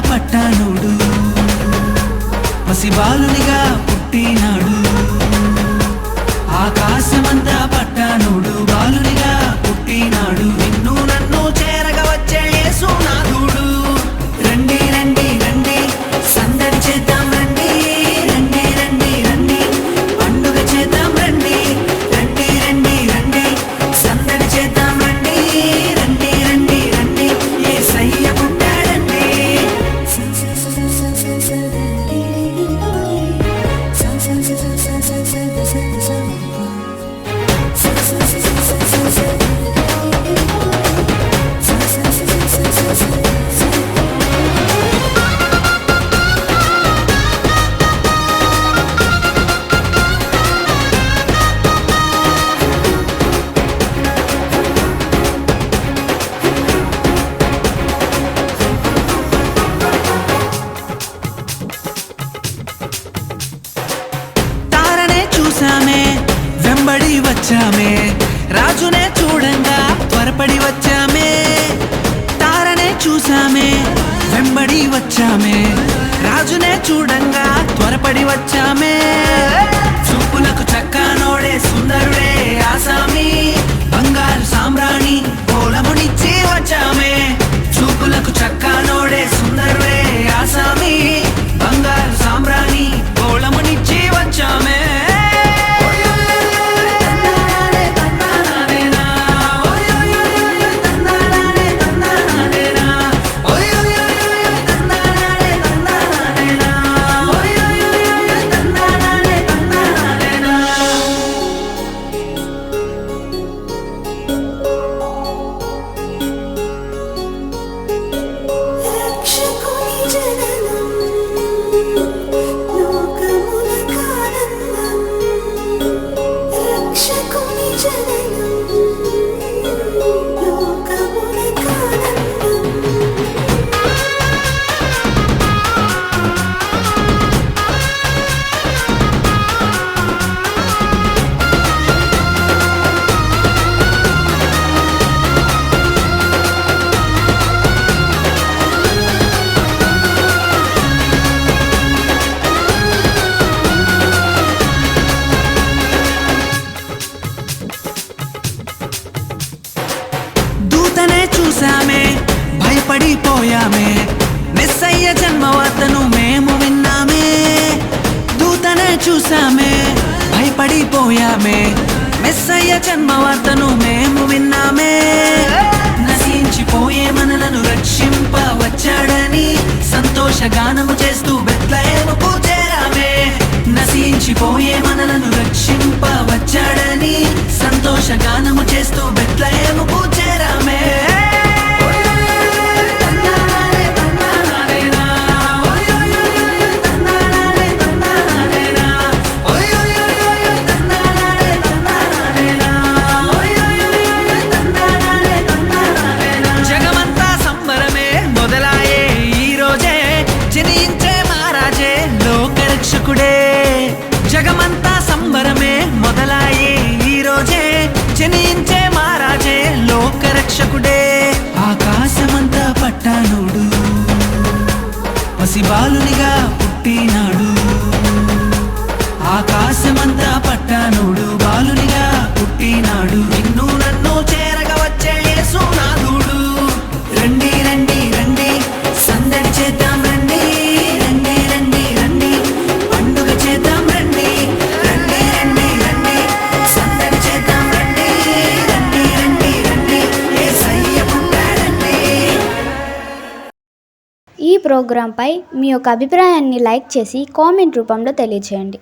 పట్టానుడు పసిబాలునిగా పుట్టినాడు ఆకాశమంతా పట్టానుడు బాలునిగా పుట్టినాడు నిన్ను నన్ను చేరగా వచ్చే యేసునాథుడు రండి రండి రండి సందడి చేద్దాం రండి రండి రండి రండి పండుగ చేద్దాం రండి రండి రండి రండి సందడి చేద్దాం రండి రండి రండి రండి యేసయ్య పుట్టాడండి చూసామే వెంబడి వచ్చామే రాజునే చూడంగా త్వరపడి వచ్చామే తారనే చూసామే వెంబడి వచ్చామే రాజునే చూడంగా త్వరపడి వచ్చామే చూపులకు చక్కనోడే సుందరుడే ఆసామి బంగారు సామ్రాణి కోలమునిచ్చి వచ్చామే చూపులకు చక్కనోడే సుందరుడే ఆసామి బంగారు సామ్రాణి కోలమునిచ్చి వచ్చామే చూసామే భయపడిపోయామే మెస్సయ్య జన్మవార్తను మేము విన్నామే దూతనే చూసామే భయపడిపోయామే మెస్సయ్య జన్మవార్తను మేము విన్నామే నశించిపోయే మనలను రక్షింప వచ్చాడని సంతోషగానము చేస్తూ బెత్లెహేముకు చేరామే నశించిపోయే మనలను రక్షింప వచ్చాడని సంతోషగానము చేస్తూ బెత్లెహేముకు చేరామే జగమంతా సంబరమే మొదలాయే ఈ రోజే జనించే మహారాజే లోకరక్షకుడే ఆకాశమంతా పట్టానుడు పసిబాలునిగా పుట్టినాడు ఆకాశమంతా పట్టానుడు బాలునిగా పుట్టినాడు నిన్ను నన్ను చేరగా వచ్చే యేసునాథుడు రండి రండి రండి సందడి చేద్దాం రండి రండి రండి రండి పండుగ చేద్దాం రండి రండి రండి రండి సందడి చేద్దాం రండి రండి రండి రండి యేసయ్య పుట్టాడండి. ఈ ప్రోగ్రాంపై మీ యొక్క అభిప్రాయాన్ని లైక్ చేసి కామెంట్ రూపంలో తెలియజేయండి.